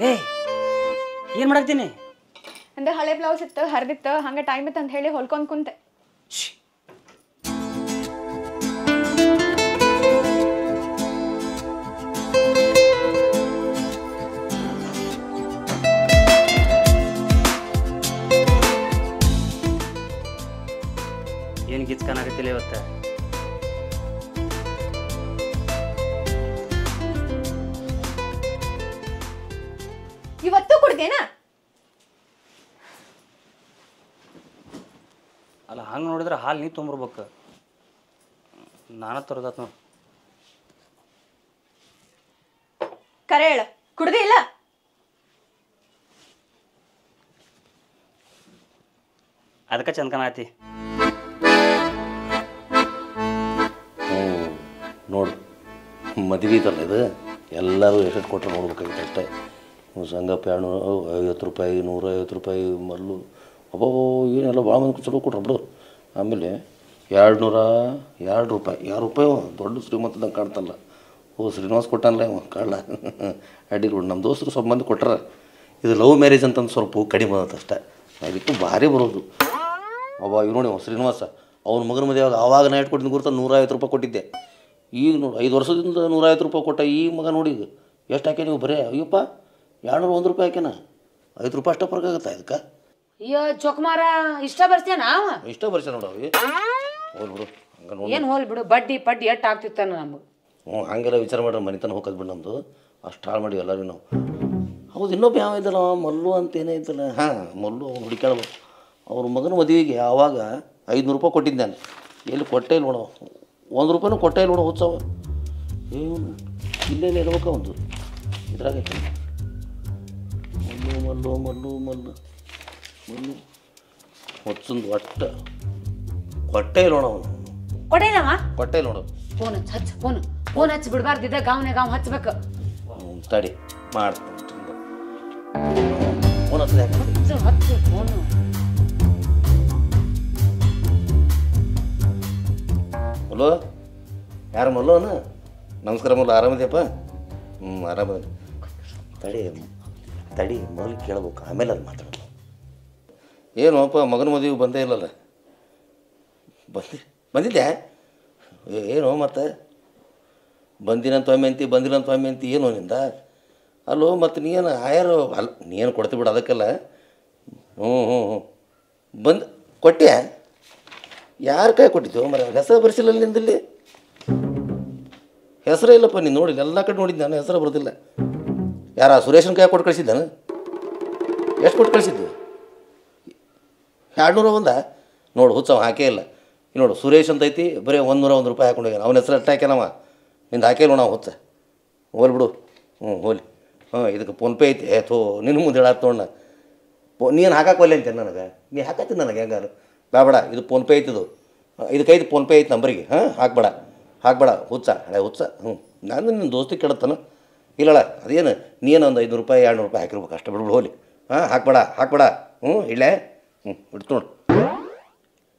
ಏ ಏನು ಮಾಡಾಕ್ತೀನಿ ಅಂದ್ರೆ ಹಳೆ ಬ್ಲೌಸ್ ಇತ್ತು ಹರಿದಿತ್ತು ಹಂಗೆ ಟೈಮ್ ಇತ್ತು ಅಂತ ಹೇಳಿ ಹೊಲ್ಕೊಂಡ್ ಕುಂತೆ. ಏನು ಗಿಚ್ಕಾನಾಗತ್ತಿಲ್ಲ ಇವತ್ತು. ಇವತ್ತು ಕುಡ್ದೇನಾ? ಅಲ್ಲ ಹಂಗೆ ನೋಡಿದ್ರೆ ಹಾಲು ನೀ ತೊಂಬರ್ಬೇಕು. ನಾನ ತರೋದಾತ್ ನೋಡಿ. ಕರೆ ಹೇಳ ಕುಡ್ದೇ ಇಲ್ಲ? ಅದಕ್ಕೆ ಚಂದ್ಕನಾತಿ. ನೋಡು ಮದುವೆ ಇದಲ್ಲ ಇದು, ಎಲ್ಲರೂ ಎಷ್ಟು ಕೊಟ್ಟರೆ ನೋಡ್ಬೇಕಾಗಿತ್ತು ಅಷ್ಟೇ. ಸಂಗಪ್ಪ 250 ರೂಪಾಯಿ 150 ರೂಪಾಯಿ ಮಲ್ಲು ಅಬ್ಬೋ ಏನೆಲ್ಲ ಭಾಳ ಮಂದಿ ಚಲೋ ಕೊಟ್ರು ಬಿಡು. ಆಮೇಲೆ 202 ರೂಪಾಯಿ 2 ರೂಪಾಯಿ ದೊಡ್ಡ ಶ್ರೀಮಂತದಂಗೆ ಕಾಣ್ತಲ್ಲ. ಶ್ರೀನಿವಾಸ್ ಕೊಟ್ಟಾನಲ್ಲ ಇವ ಕಾಳ ಅಡ್ಡಿಲ್ಲ ಬಿಡು. ನಮ್ಮ ದೋಸ್ತರು ಸ್ವಲ್ಪ ಮಂದಿ ಕೊಟ್ಟಾರ. ಇದು ಲವ್ ಮ್ಯಾರೇಜ್ ಅಂತಂದು ಸ್ವಲ್ಪ ಕಡಿಮೆ ಆಗುತ್ತೆ ಅಷ್ಟೇ. ಅದಕ್ಕೆ ಭಾರಿ ಬರೋದು. ಅವ ಇವ್ ನೋಡಿ ಶ್ರೀನಿವಾಸ ಅವ್ನ ಮಗನ ಮದುವೆ ಆವಾಗ ನಾ ಇಟ್ಟು ಕೊಟ್ಟಿದ್ದು ಗುರ್ತ 150 ರೂಪಾಯಿ ಕೊಟ್ಟಿದ್ದೆ. ಈಗ ನೋಡಿ 5 ವರ್ಷದಿಂದ 150 ರೂಪಾಯಿ ಕೊಟ್ಟ. ಈ ಮಗ ನೋಡಿ ಎಷ್ಟು ಹಾಕಿ ನೀವು ಬರೇ ಅಯ್ಯಪ್ಪ 201 ರೂಪಾಯಿ ಹಾಕ್ಯಾನ. 5 ರೂಪಾಯಿ ಅಷ್ಟೇ ಫರ್ಕ್ ಆಗುತ್ತೆ ಅದಕ್ಕೆ. ಅಯ್ಯೋ ಚೊಕ್ಮಾರ ಇಷ್ಟ ಬರ್ಸ್ಯಾನ ಅವ ಇಷ್ಟ ಬರ್ಸ ನೋಡು ಅವಿ ಹೋಲ್ ಬಿಡು ಹಂಗೆ ನೋಡಿ ಏನು ಹೋಲ್ ಬಿಡು. ಬಡ್ಡಿ ಪಡ್ಡಿ ಎಷ್ಟು ಆಗ್ತಿತ್ತಾನ ನಮ್ಗೆ. ಹಂಗೆಲ್ಲ ವಿಚಾರ ಮಾಡ್ರೆ ಮನೆತನ ಹೋಗೋದು ಬಿಡು ನಮ್ಮದು. ಅಷ್ಟು ಹಾಳು ಮಾಡಿ ಎಲ್ಲರೂ ನಾವು. ಹೌದು ಇನ್ನೊಬ್ಬ ಯಾವ ಇದ್ದಲ್ಲ ಮಲ್ಲು ಅಂತ ಏನೇ ಇದ್ದಲ್ಲ. ಹಾಂ ಮಲ್ಲು ಅವ್ನು ಹುಡುಕ್ಯಾಳ್ಬೇಕು. ಅವ್ರ ಮಗನ ಮದುವೆಗೆ ಆವಾಗ 500 ರೂಪಾಯಿ ಕೊಟ್ಟಿದ್ದೆ ನಾನು. ಎಲ್ಲಿ ಕೊಟ್ಟೇ ಇಲ್ಲ ನೋಡೋ. 1 ರೂಪಾಯಿನೂ ಕೊಟ್ಟೇ ಇಲ್ಲ ನೋಡೋ ಹುಚ್ಚವ. ಏನು ಇಲ್ಲೇನು ಇರ್ಬೇಕು ಒಂದು ಇದ್ರಾಗ ಮಲ್ಲು ಮಲ್ಲು ಮಲ್ಲು ಮಲ್ಲು ಮಲ್ಲು ಹೊಚ್ಚಂದು ಒಟ್ಟು ಕೊಟ್ಟೇ ಇಲ್ಲ ನೋಡು ಅವನು. ಕೊಡೇನವ ಕೊಟ್ಟೇ ಇಲ್ಲ ನೋಡು. ಫೋನ್ ಹಚ್ಚ ಫೋನ್ ಹಚ್ಚಿ ಬಿಡ್ಬಾರ್ದಿದ್ದ ಗಾವ್ನೆ ಗಾವ್ ಹಚ್ಬೇಕು. ತಡಿ ಮಾಡ್ತೀನಿ ಫೋನ್ ಹಚ್ಚ ಹಚ್ಚು ಫೋನು. ಮಲ್ಲು ಯಾರು ಮಲ್ಲೋನ? ನಮಸ್ಕಾರ ಮಲ್ಲು, ಆರಾಮಿದೆಯಪ್ಪ? ಆರಾಮದ. ತಡಿ ತಡಿ ಮೊದಲು ಕೇಳ್ಬೇಕು ಆಮೇಲೆ ಅದು ಮಾತಾಡೋದು. ಏನೋಪ್ಪ ಮಗನ ಮದುವೆ ಬಂದೇ ಇಲ್ಲಲ್ಲ? ಬಂದಿದ್ದೆ ಏನೋ ಮತ್ತೆ ಬಂದಿನಂತ ಒಮ್ಮೆ ಅಂತಿ ಬಂದಿನಂತ ಒಮ್ಮೆ ಅಂತಿ ಏನೋ ನಿಂದ? ಅಲ್ಲೋ ಮತ್ತು ನೀನು ಆಯಾರು ಅಲ್ಲ ನೀನು ಕೊಡ್ತಿ ಬಿಡು ಅದಕ್ಕೆಲ್ಲ. ಬಂದು ಕೊಟ್ಟೆ? ಯಾರ ಕೈ ಕೊಟ್ಟಿದ್ದು ಮರ? ಹೆಸರು ಬರ್ಸಿಲ್ಲ ನಿಂದಲ್ಲಿ? ಹೆಸರೇ ಇಲ್ಲಪ್ಪ. ನೀನು ನೋಡಿಲ್ಲ ಎಲ್ಲ ಕಡೆ ನೋಡಿದ್ದು ನಾನು, ಹೆಸರು ಬರೋದಿಲ್ಲ. ಯಾರ ಸುರೇಶನ ಕೈ ಕೊಟ್ಟು ಕಳಿಸಿದ್ದಾನೆ? ಎಷ್ಟು ಕೊಟ್ಟು ಕಳಿಸಿದ್ದು? 200 ಒಂದ ನೋಡು ಹುಚ್ಚವ ಹಾಕೇ ಇಲ್ಲ. ನೋಡು ಸುರೇಶ್ ಅಂತ ಐತಿ ಬರೀ 101 ರೂಪಾಯಿ ಹಾಕೊಂಡು ಹೋಗ್ಯಾನ. ಅವನ ಹೆಸರು ಅಷ್ಟು ಹಾಕ್ಯಾನವ. ನಿಂದು ಹಾಕೇ ನೋಡು ನಾವು ಹುಚ್ಚ. ಹೋಲಿ ಬಿಡು. ಹೋಲಿ. ಇದಕ್ಕೆ ಫೋನ್ಪೇ ಐತಿ. ಥೋ ನಿನ್ನ ಮುಂದೆ ಹೇಳಾತ್ ನೋಡ. ನೀನು ಹಾಕಕ್ಕೆ ಅಂತೇನೆ ನನಗೆ. ನೀ ಹಾಕತ್ತೀನಿ ನನಗೆ ಹೆಂಗಾರು ಬೇಡ. ಇದು ಫೋನ್ಪೇ ಐತಿದು. ಇದಕ್ಕೈತಿ ಫೋನ್ಪೇ ಐತಿ ನಂಬರಿಗೆ. ಹಾಕ್ಬೇಡ ಹುಚ್ಚ ಹಳೆ ಹುಚ್ಚ. ನಾನು ನಿನ್ನ ದೋಸ್ತಿಗೆ ಕೇಳತ್ತಾನ ಇಲ್ಲಲ್ಲ. ಅದೇನು ನೀನು ಒಂದು 500 ರೂಪಾಯಿ 200 ರೂಪಾಯಿ ಹಾಕಿರ್ಬೇಕು ಅಷ್ಟು ಬಿಡ್ಬಿಡು. ಹೋಲಿ. ಹಾಕ್ಬೇಡ. ಇಲ್ಲೇ ಬಿಡ್ತು ನೋಡು.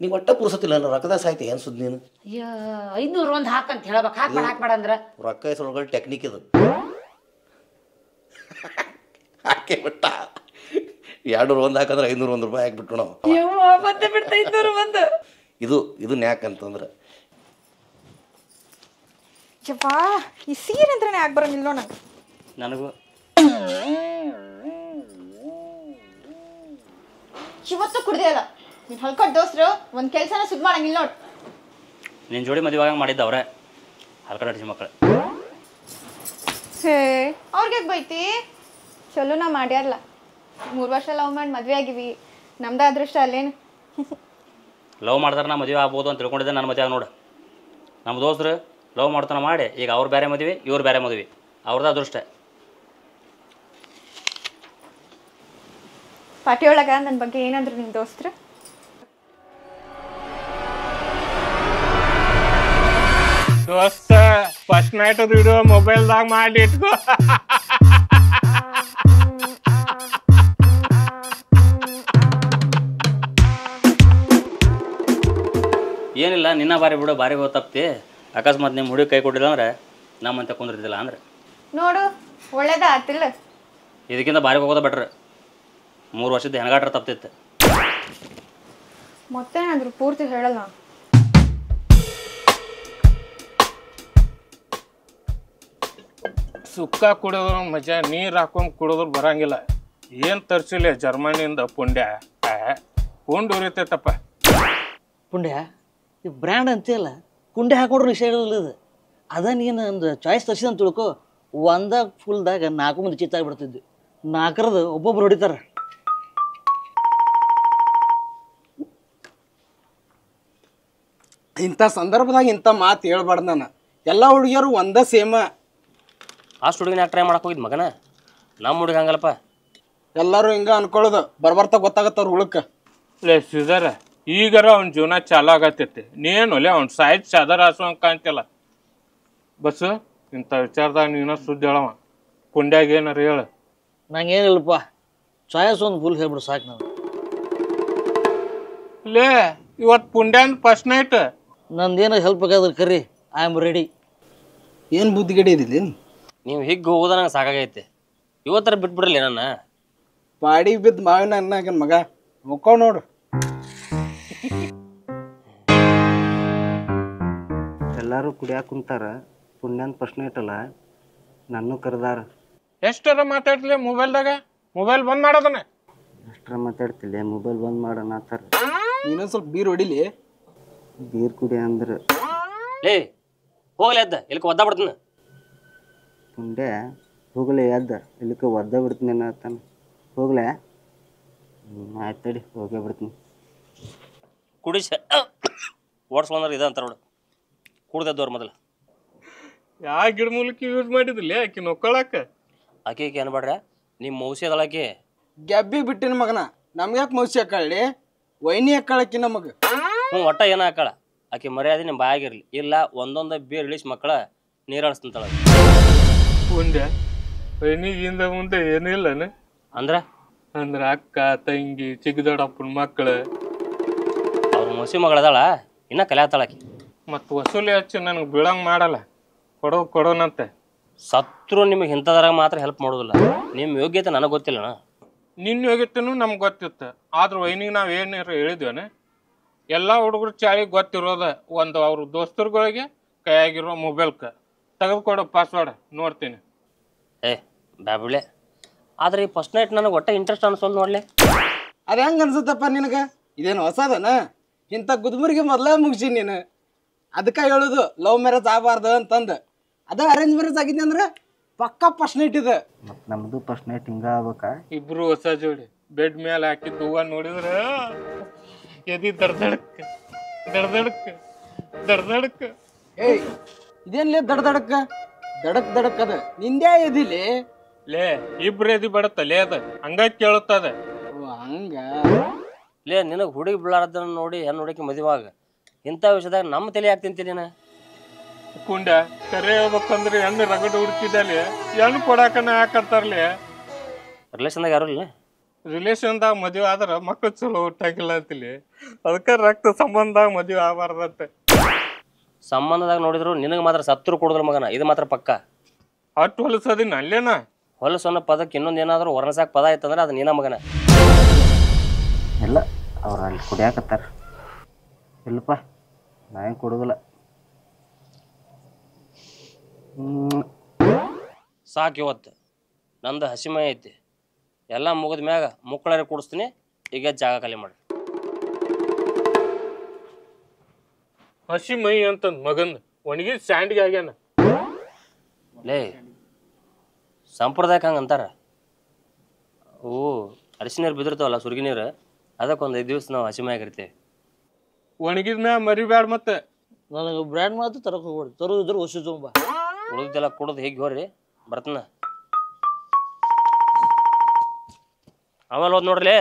ನೀವು ಒಟ್ಟ ಪುರ್ಸತ್ತಿಲ್ಲ ನಾನು ರೊಕ್ಕದ ಸಾಯ್ತಿ ಏನು ಸುದ್ದಿ ನೀನು? ಅಯ್ಯ 500 ಒಂದು ಹಾಕಂತ ಹೇಳ್ಬೇಕು. ಹಾಕ್ಬೇಡ ಅಂದ್ರೆ ರೊಕ್ಕ ಹೆಸರೊಳಗೆ ಟೆಕ್ನಿಕ್ ಇದು. ಹಾಕೇ ಬಿಟ್ಟ 201 ಹಾಕಂದ್ರೆ 501 ರೂಪಾಯಿ ಹಾಕಿಬಿಟ್ಟು ನಾವು ಮತ್ತೆ ಬಿಡ್ತಾ 501. ಇದು ನ್ಯಾಕ್ ಅಂತಂದ್ರೆ ಯಪ್ಪಾ ಈ ಸೀರೆ ಅಂತಾನೆ ಯಾಕೆ ಬರಂಗಿಲ್ಲ ನೋಡ ನನಗೂ. ಇವತ್ತು ಕುಡ್ದೇ ಇಲ್ಲ. ನೀನು ಹೊಲ್ಕೊಟ್ಟು ದೋಸ್ತರು ಒಂದು ಕೆಲಸನ ಸುದ್ ಮಾಡಂಗಿಲ್ಲ ನೋಡು. ನಿನ್ನ ಜೋಡಿ ಮದುವೆ ಆಗ ಮಾಡಿದ್ದ ಅವ್ರೆ ಹಲ್ಕಡಾಡಿಸಿ ಮಕ್ಕಳು. ಹೇ ಅವ್ರಿಗೆ ಬೈತಿ? ಚಲೋ ನಾ ಮಾಡ್ಯಾರಲ್ಲ. 3 ವರ್ಷ ಲವ್ ಮಾಡಿ ಮದುವೆ ಆಗಿವಿ. ನಮ್ದು ಅದೃಷ್ಟ ಅಲ್ಲೇನು? ಲವ್ ಮಾಡಿದ್ರೆ ನಾ ಮದುವೆ ಆಗ್ಬೋದು ಅಂತ ತಿಳ್ಕೊಂಡಿದ್ದೆ. ನನ್ನ ಮದುವೆ ಆಗ ನೋಡು. ನಮ್ಮ ದೋಸ್ತರು ಲವ್ ಮಾಡ್ತಾನೆ ಮಾಡಿ ಈಗ ಅವ್ರು ಬೇರೆ ಮದುವೆ ಇವ್ರು ಬೇರೆ ಮದುವೆ. ಅವ್ರದ್ದು ಅದೃಷ್ಟ. ಪಾರ್ಟಿ ಒಳಗೆ ನನ್ನ ಬಗ್ಗೆ ಏನಂದ್ರು ನಿಮ್ಮ ದೋಸ್ತರು? ದೋಸ್ತ ಫಸ್ಟ್ ನೈಟ್ ವಿಡಿಯೋ ಮೊಬೈಲ್ದಾಗ ಮಾಡಿ ಇಟ್ಕೋ. ಏನಿಲ್ಲ ನಿನ್ನ ಬಾರಿ ಬಿಡು ಬಾರಿ ತಪ್ತಿ. ಅಕಸ್ಮಾತ್ ನಿಮ್ಮ ಹುಡುಗಿ ಕೈ ಕೊಟ್ಟಿಲ್ಲ ಅಂದ್ರೆ ನಮ್ಮಂತ ಕುಂದಿರ್ತಿಲ್ಲ ಅಂದ್ರೆ ನೋಡು ಒಳ್ಳೇದ ಆತಿಲ್ಲ. ಇದಕ್ಕಿಂತ ಬಾರಿ ಹೋಗೋದ ಬೆಟ್ರ್. 3 ವರ್ಷದ ಹೆಣಗಾಟ್ರ ತಪ್ತಿತ್ತು. ಮತ್ತೇನಾದ್ರು ಪೂರ್ತಿ ಹೇಳಲ್ಲ. ಸುಕ್ಕ ಕುಡಿದ್ರು ಮಜಾ, ನೀರು ಹಾಕೊಂಡು ಕುಡಿದ್ರು ಬರಂಗಿಲ್ಲ. ಏನು ತರಿಸಿಲ್ಲ ಜರ್ಮನಿಯಿಂದ ಪುಂಡ್ಯ ಪುಂಡ್ ಉರಿತೈತಪ್ಪ. ಪುಂಡ್ಯ ಈ ಬ್ರ್ಯಾಂಡ್ ಅಂತೀಯಲ್ಲ, ಕುಂಡೆ ಹಾಕೊಂಡ್ರೆ ವಿಷಯ ಇರಲಿಲ್ಲ ಇದು. ಅದ ನೀನು ಒಂದು ಚಾಯ್ಸ್ ತರಿಸಿದ ಅಂತ ತಿಳ್ಕೊ, ಒಂದಾಗ ಫುಲ್ದಾಗ 4 ಮಂದಿ ಚಿತ್ತ ಆಗಿಬಿಡ್ತಿದ್ವಿ. 4ರದು ಒಬ್ಬೊಬ್ರು ಹೊಡಿತಾರೆ. ಇಂಥ ಸಂದರ್ಭದಾಗ ಇಂಥ ಮಾತು ಹೇಳ್ಬಾರ್ದು ನಾನು. ಎಲ್ಲ ಹುಡುಗಿಯರು ಒಂದೇ ಸೇಮ. ಅಷ್ಟು ಹುಡುಗಿನ ಯಾಕೆ ಟ್ರೈ ಮಾಡಕ್ಕೆ ಹೋಗಿದ್ದು ಮಗನ? ನಮ್ಮ ಹುಡುಗ ಹಂಗಲ್ಲಪ್ಪ. ಎಲ್ಲರೂ ಹಿಂಗೆ ಅನ್ಕೊಳ್ಳೋದು, ಬರ್ಬರ್ತಾ ಗೊತ್ತಾಗತ್ತವ್ರ ಹುಳಕ್ಕೆ. ಲೇ ಶ್ರೀಧರ, ಈಗಾರ ಅವ್ನ ಜೀವನ ಚಾಲು ಆಗತ್ತೈತಿ. ನೀನು ಲೇ ಅವ್ನ ಸಾಯ್ತು ಚಾದರ ಹಾಸುವಂಗೆ ಕಾಣ್ತಿಲ್ಲ. ಬಸ್ಸು ಇಂಥ ವಿಚಾರದಾಗ ನೀನ ಸುದ್ದಿ ಹೇಳವ. ಪುಂಡ್ಯಾಗ ಏನಾರ ಹೇಳು. ನಂಗೇನಿಲ್ಲಪ್ಪ, ಚಾಯ್ಸ್ ಒಂದು ಫುಲ್ ಹೇಳ್ಬಿಡು ಸಾಕು. ನಾನು ಲೇ ಇವತ್ತು ಪುಂಡ್ಯಾನ್ ಫಸ್ಟ್ ನೈಟ್. ನಂದೇನು ಹೆಲ್ಪ್ ಬೇಕಾದ್ರೆ ಕರಿ, ಐ ಆಮ್ ರೆಡಿ. ಏನು ಬುದ್ಧಿಗಡೆ ಇದಿಲ್ಲ ನೀವು ಹಿಗ್ಗಿ ಹೋಗೋದ ನಂಗೆ ಸಾಕಾಗೈತೆ. ಇವತ್ತರ ಬಿಟ್ಬಿಡ್ರಲಿ ನನ್ನ. ಪಾಡಿ ಬಿದ್ದು ಮಾವಿನ ಅನ್ನಾಗನ್ ಮಗ ಮುಕ್ಕವ್ ನೋಡು. ಎಲ್ಲರೂ ಕುಡಿಯಾಕ ಕುಂತಾರ. ಪುಣ್ಯಂತ ಪ್ರಶ್ನೆ ಇಟ್ಟಲ್ಲ, ನನ್ನ ಕರೆದಾರ. ಎಷ್ಟರ ಮಾತಾಡ್ತಿಲ್ಲ ಮೊಬೈಲ್ದಾಗ? ಮೊಬೈಲ್ ಬಂದ್ ಮಾಡೋದನ್ನ. ಎಷ್ಟರ ಮಾತಾಡ್ತಿಲ್ಲ, ಮೊಬೈಲ್ ಬಂದ್ ಮಾಡೋಣ ಅಂತಾರ. ಇನ್ನೊಂದು ಸ್ವಲ್ಪ ಬೀರ್ ಹೊಡಿಲಿ. ಬೀರ್ ಕುಡಿ ಅಂದ್ರೆ ಲೇ ಹೋಗ್ಲಿ ಅದ್ದ ಇಲ್ಕ ಒದ್ದ ಬಿಡ್ತೀನಿ. ಪುಂಡೆ ಹೋಗ್ಲೆ ಎದ್ದ ಇಲ್ಲಿಕ್ಕೆ ಒದ್ದ ಬಿಡ್ತೀನಿ ಅನ್ನತ್ತಾನ. ಹೋಗ್ಲೆ ಆಯ್ತು ತಡಿ, ಹೋಗೇ ಬಿಡ್ತೀನಿ. ಕುಡಿಸ ಓಡಿಸ್ಕೊಂಡ್ರೆ ಇದೆ ಅಂತಾರೆ ನೋಡು. ಕುಡ್ದದ್ದವ್ರು ಮೊದಲು ಯಾವ ಗಿಡ ಮೂಲಕ ಯೂಸ್ ಮಾಡಿದಿಲ್ಲ ಆಕಿ ನೊಕ್ಕೊಳಕ. ಆಕೆ ಅನ್ಬೇಡ್ರ, ನಿಮ್ಮ ಮೌಸಿ ಅದಳಾಕಿ. ಗೆಬ್ಬಿ ಬಿಟ್ಟಿನ ಮಗನ, ನಮ್ಗ್ಯಾಕೆ ಮೌಸಿ ಹಾಕಳ್ಳಿ, ವೈನಿ ಹಾಕಳಕ್ಕಿ ನಮಗೆ. ಒಟ್ಟ ಏನ ಹಾಕಳ ಆಕೆ ಮರ್ಯಾದೆ ನಿಮ್ಮ ಬಾಯಾಗಿರ್ಲಿ. ಇಲ್ಲ ಒಂದೊಂದು ಬೀರ್ ಇಳಿಸಿ ಮಕ್ಕಳ ನೀರಾಡಿಸ್ತಂತಾಳ. ಪುಂಡ್ಯ ವೈನಿಗಿಂದ ಮುಂದೆ ಏನಿಲ್ಲನ ಅಂದ್ರೆ ಅಂದ್ರೆ ಅಕ್ಕ ತಂಗಿ ಚಿಕ್ಕದೊಡ್ಡಪ್ಪನ ಮಕ್ಕಳು. ಅವ್ರ ಮೌಸಿ ಮಗಳದಾಳ, ಇನ್ನ ಕಲಿಯಾತಾಳಾಕಿ. ಮತ್ತು ವಸೂಲಿ ಹಚ್ಚಿ ನನಗೆ ಬೀಳಂಗೆ ಮಾಡಲ್ಲ. ಕೊಡೋನಂತೆ. ಸತ್ರು ನಿಮಗೆ ಇಂಥದ್ರಾಗ ಮಾತ್ರ ಹೆಲ್ಪ್ ಮಾಡೋದಿಲ್ಲ. ನಿಮ್ಮ ಯೋಗ್ಯತೆ ನನಗೆ ಗೊತ್ತಿಲ್ಲಣ್ಣ. ನಿನ್ನ ಯೋಗ್ಯತೆನೂ ನಮ್ಗೆ ಗೊತ್ತಿತ್ತು. ಆದ್ರೆ ವೈನಿಗೆ ನಾವು ಏನಾರು ಹೇಳಿದ್ವೇನೆ? ಎಲ್ಲ ಹುಡುಗರು ಚಾಳಿಗೆ ಗೊತ್ತಿರೋದ ಒಂದು ಅವ್ರ ದೋಸ್ತರುಗಳಿಗೆ ಕೈಯಾಗಿರೋ ಮೊಬೈಲ್ಗೆ ತೆಗೆದುಕೊಡೋ ಪಾಸ್ವರ್ಡ್ ನೋಡ್ತೀನಿ. ಏ ಬ್ಯಾಬಿಳೆ, ಆದ್ರೆ ಈ ಫಸ್ಟ್ ನೈಟ್ ನನಗೆ ಒಟ್ಟ ಇಂಟ್ರೆಸ್ಟ್ ಅನ್ಸೋದು ನೋಡ್ಲಿ. ಅದು ಹೆಂಗೆ ಅನ್ಸುತ್ತಪ್ಪ ನಿನಗೆ? ಇದೇನು ಹೊಸದನ? ಇಂಥ ಗುದ್ಮುರಿಗೆ ಮೊದಲೇ ಮುಗಿಸಿ ನೀನು. ಅದಕ್ಕೆ ಹೇಳೋದು ಲವ್ ಮ್ಯಾರೇಜ್ ಆಗಬಾರ್ದು ಅಂತಂದು. ಅದ ಅರೇಂಜ್ ಮ್ಯಾರೇಜ್ ಆಗಿದ್ದೆ ಅಂದ್ರೆ ಪಕ್ಕಾ ಫಸ್ಟ್ ನೈಟ್ ಇದೆ. ಮತ್ತು ನಮ್ಮದು ಫಸ್ಟ್ ನೈಟ್ ಹಿಂಗೆ ಆಗ್ಬೇಕಾ? ಇಬ್ರು ಹೊಸ ಜೋಡಿ ಬೆಡ್ ಮೇಲೆ ಹಾಕಿದ್ದು ಹೂವು ನೋಡಿದ್ರೆ ಎದಿ ದಡ್ದಡಕ್ ದಡ್ದಡಕ್ ದಡ್ದಡಕ್. ಏಯ್ ಇದೇನ್ಲೇ ದಡಕ್ ದಡಕ್ ಅದ ನಿಂದೇ ಎದಿಲಿ. ಲೇ ಇಬ್ರು ಎದಿ ಬಡತ್ತ ಲೇ, ಅದ ಹಂಗ ಕೇಳುತ್ತದ. ಹಂಗ ಲೇ ನಿನಗೆ ಹುಡುಗಿ ಬೀಳಾರದನ್ನ ನೋಡಿ ಹೆಣ್ಣು ಹುಡುಗಿ ಮದುವಾಗ ಇಂಥ ವಿಷಯದಾಗ ನಮ್ಮ ತಲೆ ಯಾಕೆ ತಿಂತೀನಿ ನೀನು? ಕುಂಡ ಕರೆ ಹೇಳ್ಬೇಕಂದ್ರೆ ಹೆಣ್ಣು ರಗಡು ಹುಡುಕಿದಲ್ಲಿ ಹೆಣ್ಣು ಕೊಡಾಕನ ಯಾಕಂತಾರ್ಲಿ. ರಿಲೇಷನ್ದಾಗ ಯಾರು ಇಲ್ಲ? ರಿಲೇಷನ್ದಾಗ ಮದುವೆ ಆದ್ರೆ ಮಕ್ಕಳು ಚಲೋ ಹುಟ್ಟಾಗಿಲ್ಲ ಅಂತಿಲಿ. ಅದಕ್ಕೆ ರಕ್ತ ಸಂಬಂಧದಾಗ ಮದುವೆ ಆಗಬಾರ್ದಂತೆ. ಸಂಬಂಧದಾಗ ನೋಡಿದ್ರು ನಿನಗೆ ಮಾತ್ರ ಸತ್ರು ಕೊಡೋದ್ರ ಮಗನ, ಇದು ಮಾತ್ರ ಪಕ್ಕ. ಅಟ್ಟು ಹೊಲಸದಿನ ಅಲ್ಲೇನ. ಹೊಲಸು ಅನ್ನೋ ಪದಕ್ಕೆ ಇನ್ನೊಂದು ಏನಾದರೂ ವರ್ಣಸಾಕ ಪದ ಆಯ್ತಂದ್ರೆ ಅದು ನೀನ ಮಗನ. ಇಲ್ಲ, ಅವ್ರು ಅಲ್ಲಿ ಕುಡಿಯಾಕತ್ತಾರ. ಇಲ್ಲಪ್ಪ, ನಾ ಹೆಂಗೆ ಕೊಡೋದಿಲ್ಲ. ಸಾಕು ಇವತ್ತು ನಂದು ಹಸಿಮೈ ಐತಿ. ಎಲ್ಲ ಮುಗಿದ ಮ್ಯಾಗ ಮುಕ್ಕಳರೆ ಕುಡಿಸ್ತೀನಿ. ಈಗ ಜಾಗ ಖಾಲಿ ಮಾಡಿ. ಹಸಿ ಮೈ ಅಂತಂದ್ ಮಗಂದು ಒಣಗಿ ಸ್ಯಾಂಡ್ಗೆ ಆಗ್ಯಾನ. ಲೇ ಸಂಪ್ರದಾಯಕ್ಕೆ ಹಂಗೆ ಅಂತಾರ. ಓ ಅರಿಶಿನ ನೀರು ಬಿದ್ದಿರ್ತಾವಲ್ಲ, ಸುರ್ಗಿ ನೀರು, ಅದಕ್ಕೊಂದು 5 ದಿವಸ ನಾವು ಹಸಿಮೈ ಆಗಿರ್ತೀವಿ. ಒಣಗಿದ ಮ್ಯಾಗ ಮರಿಬ್ಯಾಡ. ಮತ್ತೆ ನನಗೆ ಬ್ರ್ಯಾಂಡ್ ಮಾತ್ರ ತರಕ್ಕೆ ಹೋಗ್ಬಿಡಿ. ತರೋದಿದ್ರೆ ಹೊಸ ತೊಗೊಂಬ. ಉಳಿದೆಲ್ಲ ಕುಡ್ದು ಹೇಗೆ ಹೋರಿ ಬರ್ತನ. ಆಮೇಲೆ ಹೋದ್ ನೋಡ್ರಿ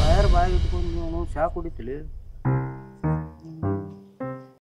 ಫೈರ್ ಬಾಯಿ ಇಟ್ಕೊಂಡು ಚಾ ಕುಡಿತಿಲಿ.